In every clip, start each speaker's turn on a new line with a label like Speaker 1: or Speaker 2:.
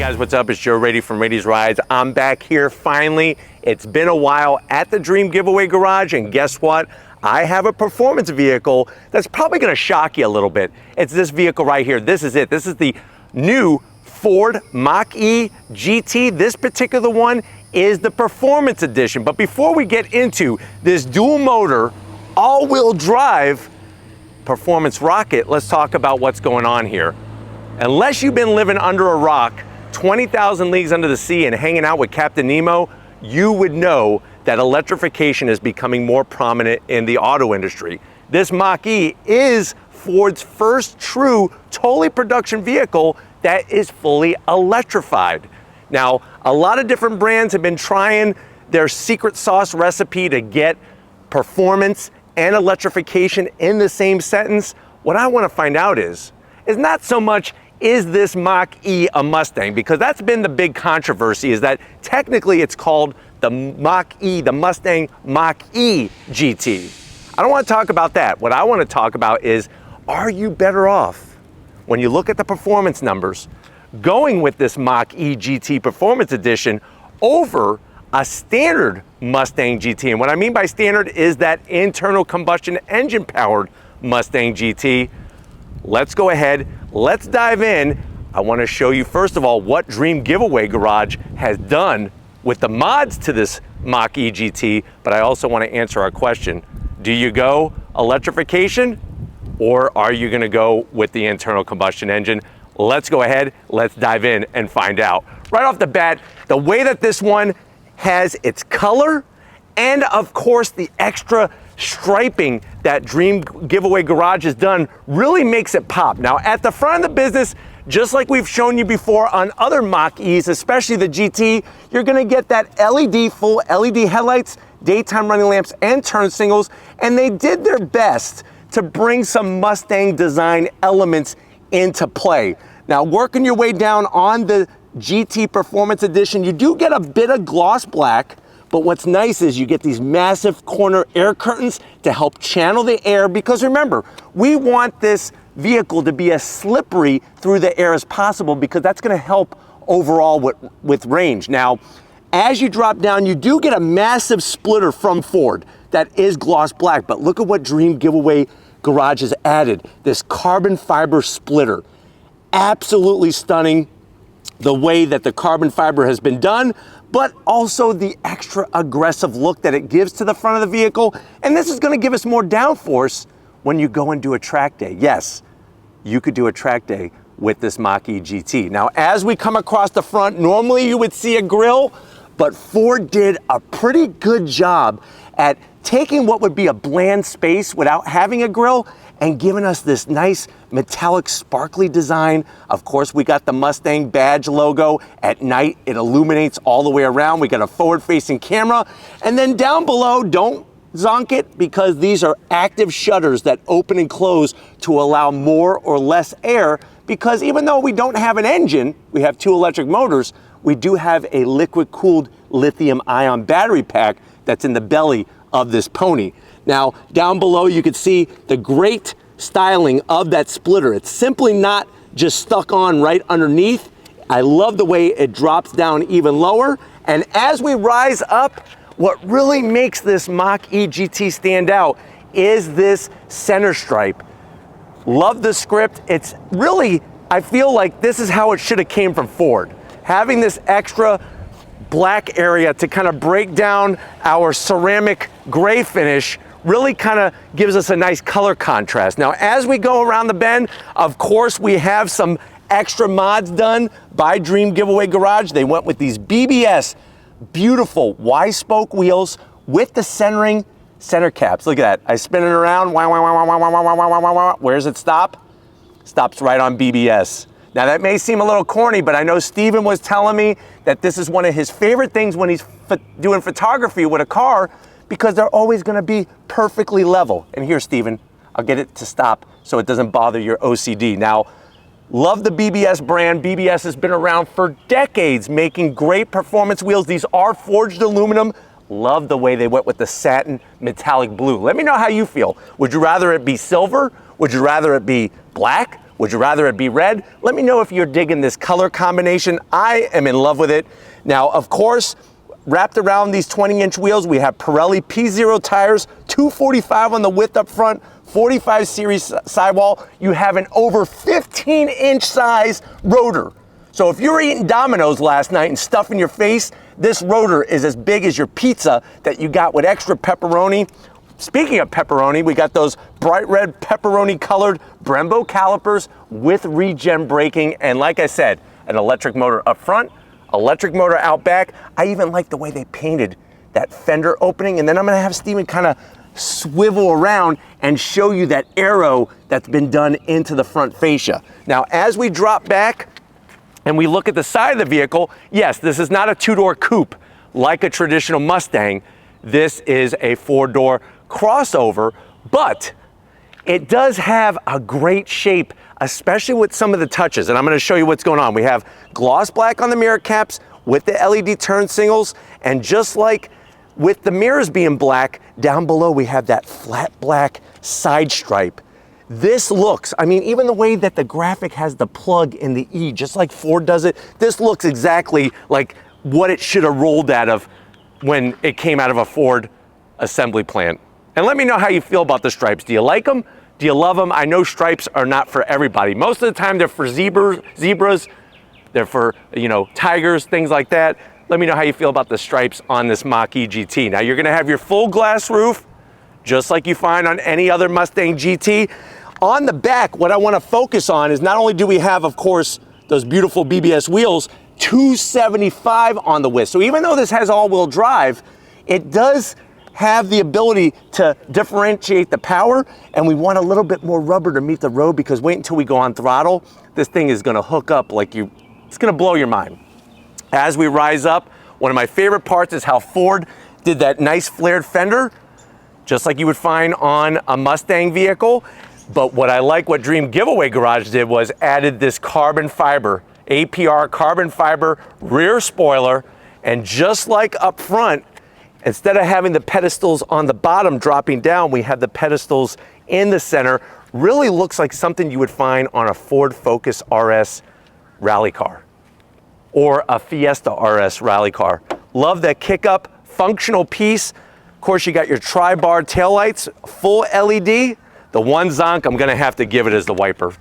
Speaker 1: guys, what's up? It's Joe Rady from Rady's Rides. I'm back here finally. It's been a while at the Dream Giveaway Garage, and guess what? I have a performance vehicle that's probably gonna shock you a little bit. It's this vehicle right here. This is it. This is the new Ford Mach-E GT. This particular one is the performance edition. But before we get into this dual motor, all-wheel drive performance rocket, let's talk about what's going on here. Unless you've been living under a rock 20,000 leagues under the sea and hanging out with Captain Nemo, you would know that electrification is becoming more prominent in the auto industry. This Mach-E is Ford's first true totally production vehicle that is fully electrified. Now, a lot of different brands have been trying their secret sauce recipe to get performance and electrification in the same sentence. What I want to find out is not so much, is this Mach-E a Mustang? Because that's been the big controversy, is that technically it's called the Mach-E, the Mustang Mach-E GT. I don't want to talk about that. What I want to talk about is, are you better off when you look at the performance numbers going with this Mach-E GT Performance Edition over a standard Mustang GT? And what I mean by standard is that internal combustion engine powered Mustang GT. Let's go ahead, let's dive in. I want to show you first of all what Dream Giveaway Garage has done with the mods to this Mach-E GT, but I also want to answer our question. Do you go electrification or are you going to go with the internal combustion engine? Let's go ahead, let's dive in and find out. Right off the bat, the way that this one has its color and of course the extra striping that Dream Giveaway Garage has done really makes it pop. Now at the front of the business, just like we've shown you before on other Mach-E's, especially the GT, you're gonna get that LED, full LED headlights, daytime running lamps, and turn signals, and they did their best to bring some Mustang design elements into play. Now working your way down on the GT Performance Edition, you do get a bit of gloss black, but what's nice is you get these massive corner air curtains to help channel the air, because remember, we want this vehicle to be as slippery through the air as possible, because that's gonna help overall with range. Now, as you drop down, you do get a massive splitter from Ford that is gloss black, but look at what Dream Giveaway Garage has added, this carbon fiber splitter. Absolutely stunning the way that the carbon fiber has been done, but also the extra aggressive look that it gives to the front of the vehicle. And this is gonna give us more downforce when you go and do a track day. Yes, you could do a track day with this Mach-E GT. Now, as we come across the front, normally you would see a grille, but Ford did a pretty good job at taking what would be a bland space without having a grille and giving us this nice metallic sparkly design. Of course, we got the Mustang badge logo. At night, it illuminates all the way around. We got a forward-facing camera. And then down below, don't zonk it, because these are active shutters that open and close to allow more or less air, because even though we don't have an engine, we have two electric motors, we do have a liquid-cooled lithium-ion battery pack that's in the belly of this pony. Now, down below, you can see the great styling of that splitter. It's simply not just stuck on right underneath. I love the way it drops down even lower. And as we rise up, what really makes this Mach-E GT stand out is this center stripe. Love the script. It's really, I feel like this is how it should have came from Ford. Having this extra black area to kind of break down our ceramic gray finish really kind of gives us a nice color contrast. Now, as we go around the bend, of course, we have some extra mods done by Dream Giveaway Garage. They went with these BBS, beautiful Y-spoke wheels with the centering center caps. Look at that. I spin it around. Where does it stop? Stops right on BBS. Now, that may seem a little corny, but I know Steven was telling me that this is one of his favorite things when he's doing photography with a car, because they're always gonna be perfectly level. And here, Steven, I'll get it to stop so it doesn't bother your OCD. Now, love the BBS brand. BBS has been around for decades, making great performance wheels. These are forged aluminum. Love the way they went with the satin metallic blue. Let me know how you feel. Would you rather it be silver? Would you rather it be black? Would you rather it be red? Let me know if you're digging this color combination. I am in love with it. Now, of course, wrapped around these 20-inch wheels, we have Pirelli P0 tires, 245 on the width up front, 45 series sidewall. You have an over 15-inch size rotor. So if you were eating Domino's last night and stuffing your face, this rotor is as big as your pizza that you got with extra pepperoni. Speaking of pepperoni, we got those bright red pepperoni colored Brembo calipers with regen braking. And like I said, an electric motor up front, electric motor out back. I even like the way they painted that fender opening. And then I'm gonna have Steven kind of swivel around and show you that arrow that's been done into the front fascia. Now, as we drop back and we look at the side of the vehicle, yes, this is not a two-door coupe like a traditional Mustang. This is a four-door crossover, but it does have a great shape, especially with some of the touches. And I'm gonna show you what's going on. We have gloss black on the mirror caps with the LED turn signals, and just like with the mirrors being black, down below we have that flat black side stripe. This looks, I mean, even the way that the graphic has the plug in the E, just like Ford does it, this looks exactly like what it should have rolled out of when it came out of a Ford assembly plant. And let me know how you feel about the stripes. Do you like them? Do you love them? I know stripes are not for everybody. Most of the time they're for zebras, they're for, you know, tigers, things like that. Let me know how you feel about the stripes on this Mach-E GT. Now you're gonna have your full glass roof, just like you find on any other Mustang GT. On the back, what I want to focus on is not only do we have, of course, those beautiful BBS wheels, 275 on the width. So even though this has all-wheel drive, it does have the ability to differentiate the power, and we want a little bit more rubber to meet the road, because wait until we go on throttle, this thing is going to hook up like it's going to blow your mind. As we rise up, one of my favorite parts is how Ford did that nice flared fender, just like you would find on a Mustang vehicle. But what I like what Dream Giveaway Garage did was added this carbon fiber, APR carbon fiber rear spoiler. And just like up front, instead of having the pedestals on the bottom dropping down, we have the pedestals in the center. Really looks like something you would find on a Ford Focus RS rally car or a Fiesta RS rally car. Love that kick up, functional piece. Of course, you got your tri-bar taillights, full LED. The one zonk I'm gonna have to give it is the wiper.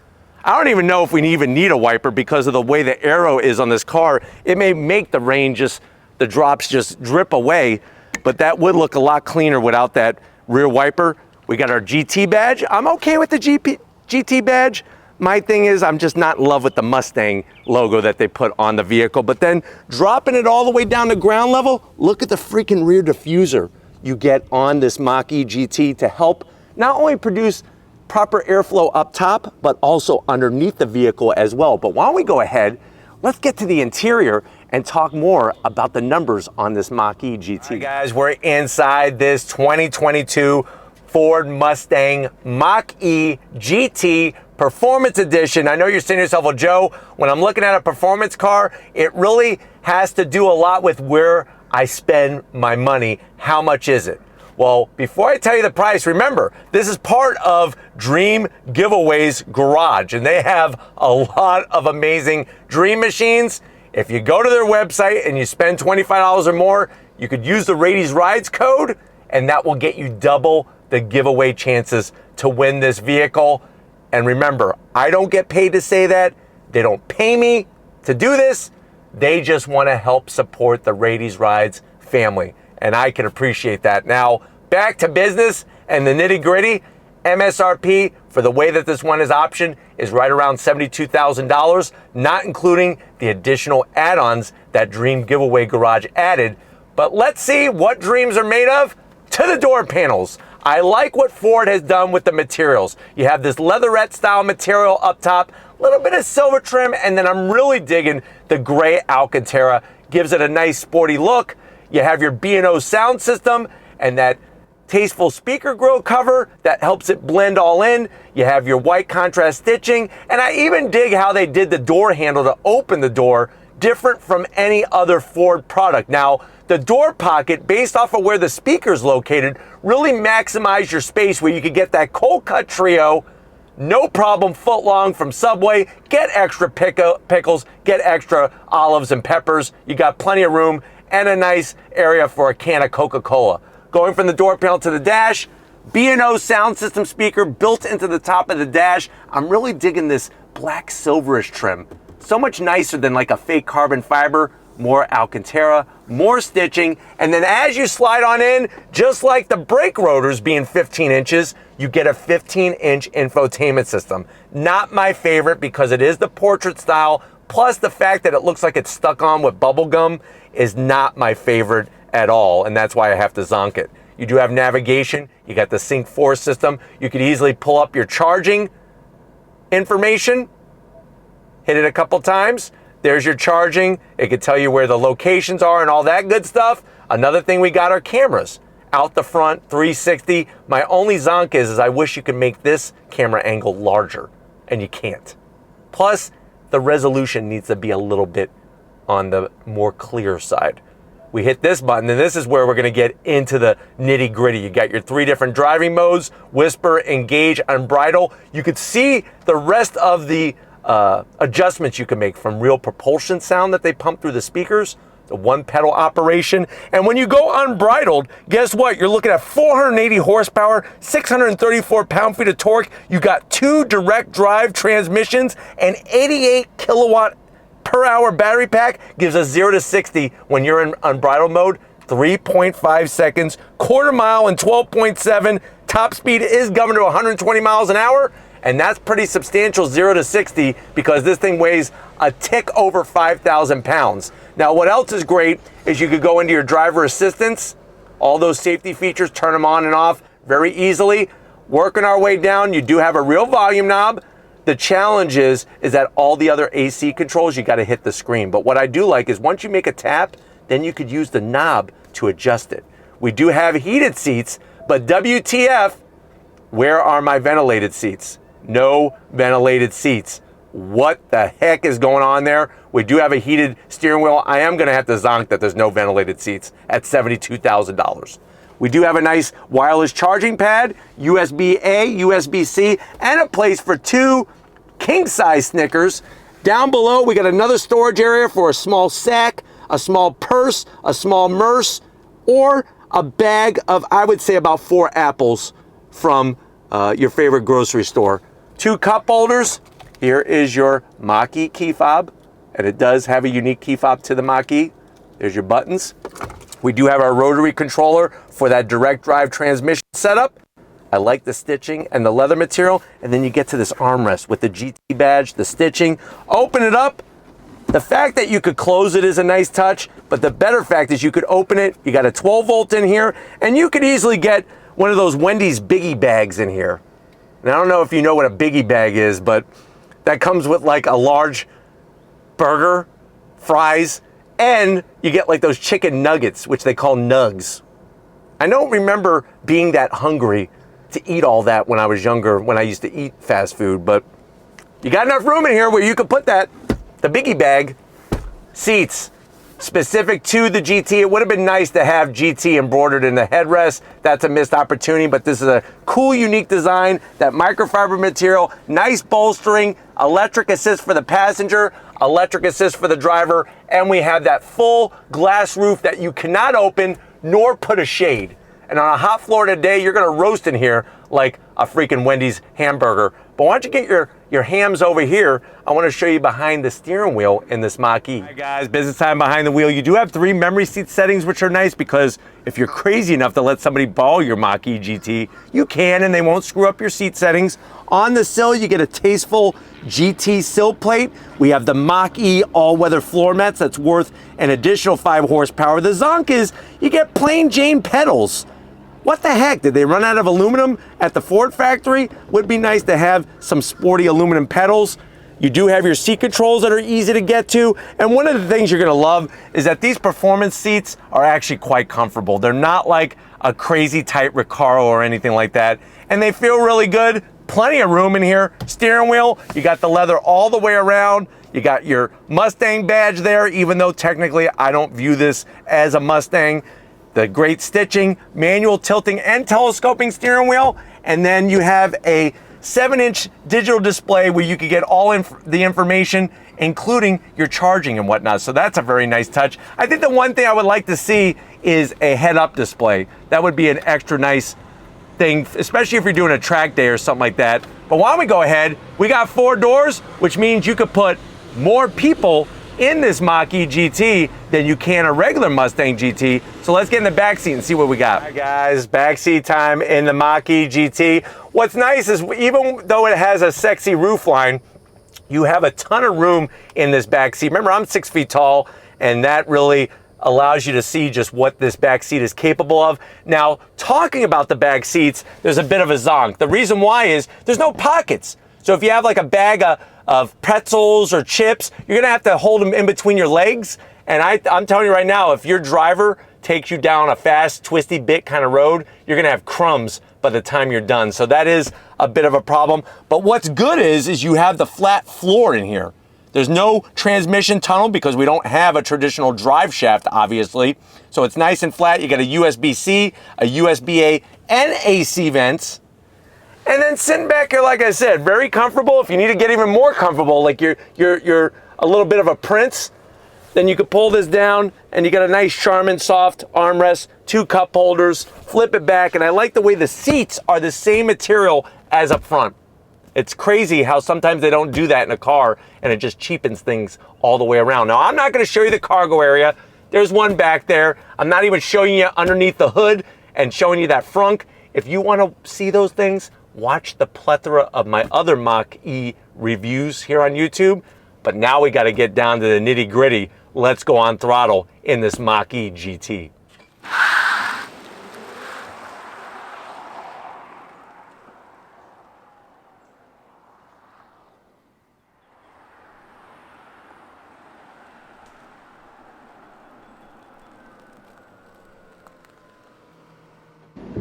Speaker 1: I don't even know if we even need a wiper because of the way the arrow is on this car. It may make the rain the drops just drip away, but that would look a lot cleaner without that rear wiper. We got our GT badge. I'm okay with the GT badge. My thing is I'm just not in love with the Mustang logo that they put on the vehicle. But then dropping it all the way down to ground level, look at the freaking rear diffuser you get on this Mach-E GT to help not only produce proper airflow up top, but also underneath the vehicle as well. But why don't we go ahead, let's get to the interior and talk more about the numbers on this Mach-E GT. All right, guys, we're inside this 2022 Ford Mustang Mach-E GT Performance Edition. I know you're saying to yourself, well, Joe, when I'm looking at a performance car, it really has to do a lot with where I spend my money. How much is it? Well, before I tell you the price, remember, this is part of Dream Giveaway's garage, and they have a lot of amazing dream machines. If you go to their website and you spend $25 or more, you could use the Rady's Rides code, and that will get you double the giveaway chances to win this vehicle. And remember, I don't get paid to say that. They don't pay me to do this. They just want to help support the Rady's Rides family, and I can appreciate that. Now, back to business and the nitty-gritty. MSRP for the way that this one is optioned is right around $72,000, not including the additional add-ons that Dream Giveaway Garage added. But let's see what dreams are made of to the door panels. I like what Ford has done with the materials. You have this leatherette style material up top, a little bit of silver trim, and then I'm really digging the gray Alcantara. Gives it a nice sporty look. You have your B&O sound system and that tasteful speaker grill cover that helps it blend all in. You have your white contrast stitching, and I even dig how they did the door handle to open the door, different from any other Ford product. Now, the door pocket, based off of where the speaker's located, really maximize your space where you could get that cold cut trio no problem, foot long from Subway. Get extra pickles, get extra olives and peppers. You got plenty of room and a nice area for a can of Coca-Cola. Going from the door panel to the dash, B&O sound system speaker built into the top of the dash. I'm really digging this black silverish trim. So much nicer than like a fake carbon fiber. More Alcantara, more stitching, and then as you slide on in, just like the brake rotors being 15 inches, you get a 15-inch infotainment system. Not my favorite because it is the portrait style, plus the fact that it looks like it's stuck on with bubble gum is not my favorite at all, and that's why I have to zonk it. You do have navigation, you got the Sync 4 system, you could easily pull up your charging information, hit it a couple times, there's your charging. It could tell you where the locations are and all that good stuff. Another thing we got are cameras. Out the front, 360. My only zonk is I wish you could make this camera angle larger, and you can't. Plus, the resolution needs to be a little bit on the more clear side. We hit this button, and this is where we're gonna get into the nitty gritty. You got your 3 different driving modes, whisper, engage, unbridle. You could see the rest of the adjustments you can make, from real propulsion sound that they pump through the speakers, the 1 pedal operation. And when you go unbridled, guess what? You're looking at 480 horsepower, 634 pound-feet of torque. You got 2 direct drive transmissions, and 88 kilowatt per hour battery pack gives us 0 to 60 when you're in unbridled mode. 3.5 seconds, quarter mile in 12.7. Top speed is governed to 120 miles an hour. And that's pretty substantial, 0 to 60, because this thing weighs a tick over 5,000 pounds. Now, what else is great is you could go into your driver assistance, all those safety features, turn them on and off very easily. Working our way down, you do have a real volume knob. The challenge is that all the other AC controls, you gotta hit the screen. But what I do like is once you make a tap, then you could use the knob to adjust it. We do have heated seats, but WTF, where are my ventilated seats? No ventilated seats. What the heck is going on there? We do have a heated steering wheel. I am gonna have to zonk that there's no ventilated seats at $72,000. We do have a nice wireless charging pad, USB-A, USB-C, and a place for 2 king-size Snickers. Down below, we got another storage area for a small sack, a small purse, a small merce, or a bag of, I would say, about 4 apples from your favorite grocery store. 2 cup holders. Here is your Mach-E key fob, and it does have a unique key fob to the Mach-E. There's your buttons. We do have our rotary controller for that direct drive transmission setup. I like the stitching and the leather material, and then you get to this armrest with the GT badge, the stitching. Open it up. The fact that you could close it is a nice touch, but the better fact is you could open it. You got a 12 volt in here, and you could easily get one of those Wendy's biggie bags in here. And I don't know if you know what a biggie bag is, but that comes with like a large burger, fries, and you get like those chicken nuggets, which they call nugs. I don't remember being that hungry to eat all that when I was younger, when I used to eat fast food, but you got enough room in here where you could put that. The biggie bag. Seats. Specific to the GT, it would have been nice to have GT embroidered in the headrest. That's a missed opportunity, but this is a cool, unique design. That microfiber material, nice bolstering, electric assist for the passenger, electric assist for the driver, and we have that full glass roof that you cannot open nor put a shade. And on a hot Florida day, you're gonna roast in here like a freaking Wendy's hamburger. But why don't you get your hams over here? I want to show you behind the steering wheel in this Mach-E. All right, guys, business time behind the wheel. You do have 3 memory seat settings, which are nice because if you're crazy enough to let somebody borrow your Mach-E GT, you can, and they won't screw up your seat settings. On the sill, you get a tasteful GT sill plate. We have the Mach-E all-weather floor mats that's worth an additional 5 horsepower. The zonk is you get plain Jane pedals. What the heck? Did they run out of aluminum at the Ford factory? Would be nice to have some sporty aluminum pedals. You do have your seat controls that are easy to get to. And one of the things you're gonna love is that these performance seats are actually quite comfortable. They're not like a crazy tight Recaro or anything like that. And they feel really good. Plenty of room in here. Steering wheel, you got the leather all the way around. You got your Mustang badge there, even though technically I don't view this as a Mustang. The great stitching, manual tilting and telescoping steering wheel, and then you have a 7-inch digital display where you could get all the information, including your charging and whatnot. So that's a very nice touch. I think the one thing I would like to see is a head-up display. That would be an extra nice thing, especially if you're doing a track day or something like that. But why don't we go ahead? We got 4 doors, which means you could put more people in this Mach-E GT than you can a regular Mustang GT. So let's get in the back seat and see what we got. All right, guys, back seat time in the Mach-E GT. What's nice is even though it has a sexy roofline, you have a ton of room in this back seat. Remember, I'm 6 feet tall, and that really allows you to see just what this back seat is capable of. Now, talking about the back seats, there's a bit of a zonk. The reason why is there's no pockets. So if you have like a bag of pretzels or chips, you're gonna have to hold them in between your legs. And I'm telling you right now, if your driver takes you down a fast, twisty bit kind of road, you're gonna have crumbs by the time you're done. So that is a bit of a problem. But what's good is you have the flat floor in here. There's no transmission tunnel because we don't have a traditional drive shaft, obviously. So it's nice and flat. You got a USB-C, a USB-A, and AC vents. And then sitting back here, like I said, very comfortable. If you need to get even more comfortable, like you're a little bit of a prince, then you could pull this down and you got a nice Charmin soft armrest, 2 cup holders, flip it back. And I like the way the seats are the same material as up front. It's crazy how sometimes they don't do that in a car and it just cheapens things all the way around. Now, I'm not gonna show you the cargo area. There's one back there. I'm not even showing you underneath the hood and showing you that frunk. If you wanna see those things, watch the plethora of my other Mach-E reviews here on YouTube. But now we gotta get down to the nitty gritty. Let's go on throttle in this Mach-E GT.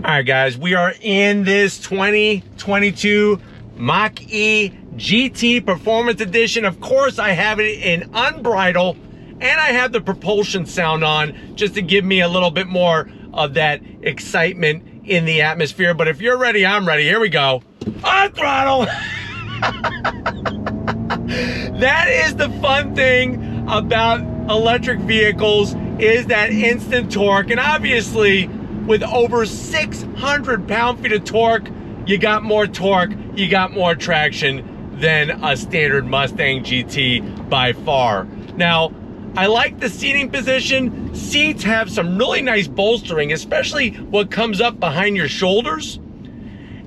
Speaker 1: All right, guys, we are in this 2022 Mach-E GT Performance Edition. Of course, I have it in unbridled, and I have the propulsion sound on just to give me a little bit more of that excitement in the atmosphere. But if you're ready, I'm ready. Here we go. On throttle. That is the fun thing about electric vehicles, is that instant torque. And obviously, with over 600 pound-feet of torque, you got more torque, you got more traction than a standard Mustang GT by far. Now, I like the seating position. Seats have some really nice bolstering, especially what comes up behind your shoulders.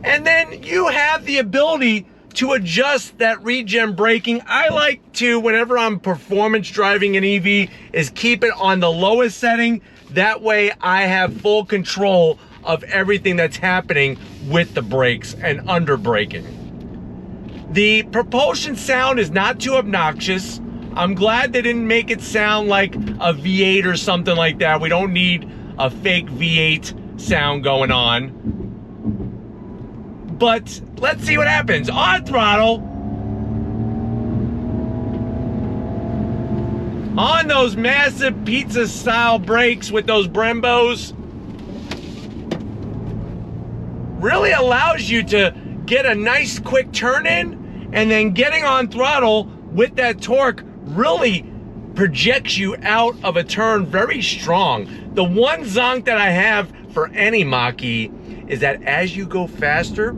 Speaker 1: And then you have the ability to adjust that regen braking. I like to, whenever I'm performance driving an EV, is keep it on the lowest setting. That way I have full control of everything that's happening with the brakes and under braking. The propulsion sound is not too obnoxious. I'm glad they didn't make it sound like a V8 or something like that. We don't need a fake V8 sound going on. But let's see what happens. On throttle. On those massive pizza style brakes with those Brembos. Really allows you to get a nice quick turn in, and then getting on throttle with that torque really projects you out of a turn very strong. The one zonk that I have for any Mach-E is that as you go faster,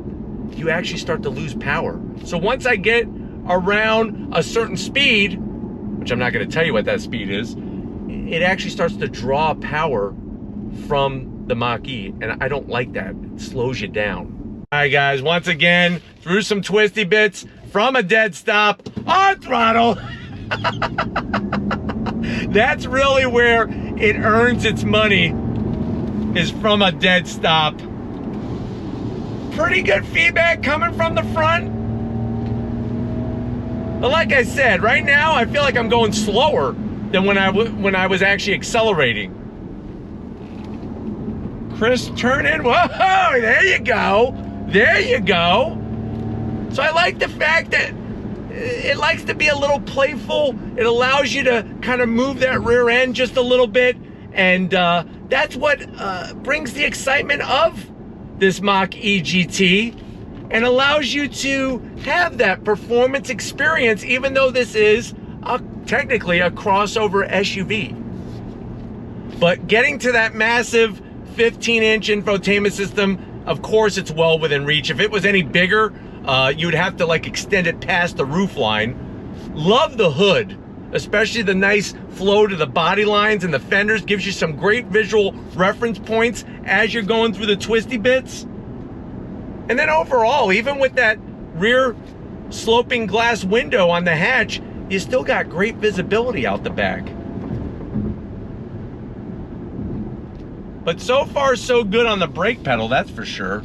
Speaker 1: you actually start to lose power. So once I get around a certain speed, which I'm not gonna tell you what that speed is, it actually starts to draw power from the Mach-E, and I don't like that. It slows you down. All right, guys, once again, through some twisty bits, from a dead stop, on throttle. That's really where it earns its money, is from a dead stop. Pretty good feedback coming from the front. But like I said, right now I feel like I'm going slower than when I was actually accelerating. Crisp turn in. Whoa, there you go. There you go. So I like the fact that it likes to be a little playful. It allows you to kind of move that rear end just a little bit. And that's what brings the excitement of this Mach-E GT. and allows you to have that performance experience, even though this is technically a crossover SUV. But getting to that massive 15-inch infotainment system, of course it's well within reach. If it was any bigger, you'd have to like extend it past the roof line. Love the hood, especially the nice flow to the body lines and the fenders. Gives you some great visual reference points as you're going through the twisty bits. And then overall, even with that rear sloping glass window on the hatch, you still got great visibility out the back. But so far, so good on the brake pedal, that's for sure.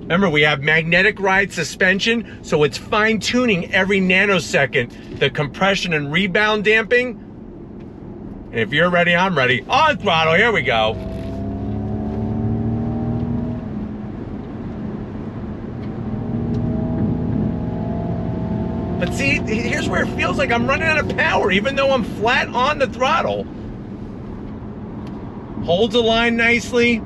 Speaker 1: Remember, we have magnetic ride suspension, so it's fine-tuning every nanosecond the compression and rebound damping. And if you're ready, I'm ready. On throttle, here we go. But see, here's where it feels like I'm running out of power, even though I'm flat on the throttle. Holds the line nicely.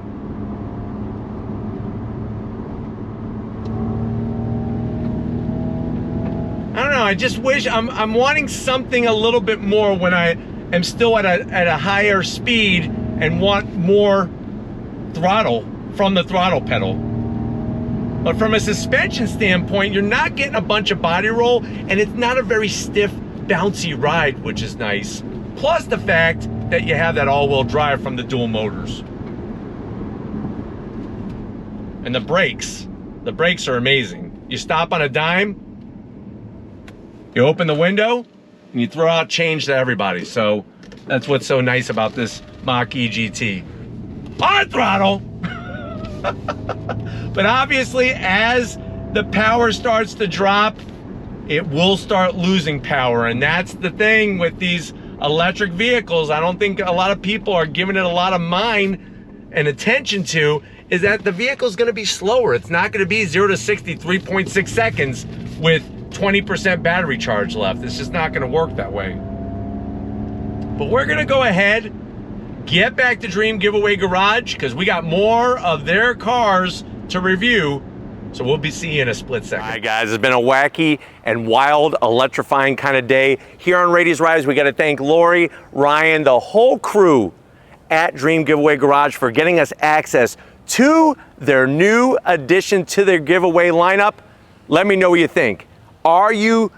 Speaker 1: I don't know, I just wish, I'm wanting something a little bit more when I am still at a higher speed and want more throttle from the throttle pedal. But from a suspension standpoint, you're not getting a bunch of body roll, and it's not a very stiff, bouncy ride, which is nice. Plus the fact that you have that all-wheel drive from the dual motors. And the brakes are amazing. You stop on a dime, you open the window, and you throw out change to everybody. So that's what's so nice about this Mach-E GT. On throttle! But obviously, as the power starts to drop, it will start losing power. And that's the thing with these electric vehicles. I don't think a lot of people are giving it a lot of mind and attention to, is that the vehicle is going to be slower. It's not going to be 0 to 60 3.6 seconds with 20% battery charge left. It's just not going to work that way. But we're going to go ahead, get back to Dream Giveaway Garage, because we got more of their cars to review. So we'll be seeing you in a split second. All right, guys, it's been a wacky and wild, electrifying kind of day here on Rady's Rides. We got to thank Lori, Ryan, the whole crew at Dream Giveaway Garage for getting us access to their new addition to their giveaway lineup. Let me know what you think. Are you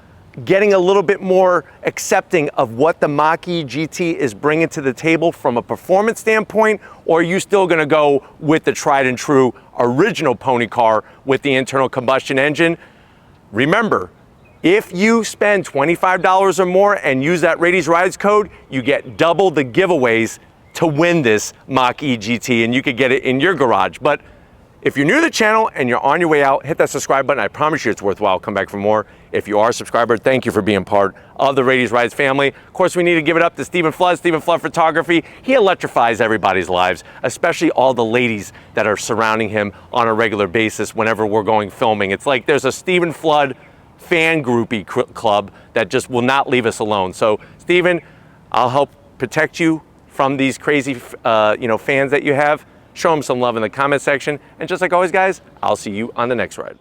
Speaker 1: getting a little bit more accepting of what the Mach-E GT is bringing to the table from a performance standpoint, or are you still going to go with the tried and true original pony car with the internal combustion engine? Remember, if you spend $25 or more and use that Rady's Rides code, you get double the giveaways to win this Mach-E GT, and you could get it in your garage. But if you're new to the channel and you're on your way out, hit that subscribe button. I promise you it's worthwhile. Come back for more. If you are a subscriber, thank you for being part of the Rady's Rides family. Of course, we need to give it up to Stephen Flood, Stephen Flood Photography. He electrifies everybody's lives, especially all the ladies that are surrounding him on a regular basis whenever we're going filming. It's like there's a Stephen Flood fan groupie club that just will not leave us alone. So, Stephen, I'll help protect you from these crazy fans that you have. Show them some love in the comment section. And just like always, guys, I'll see you on the next ride.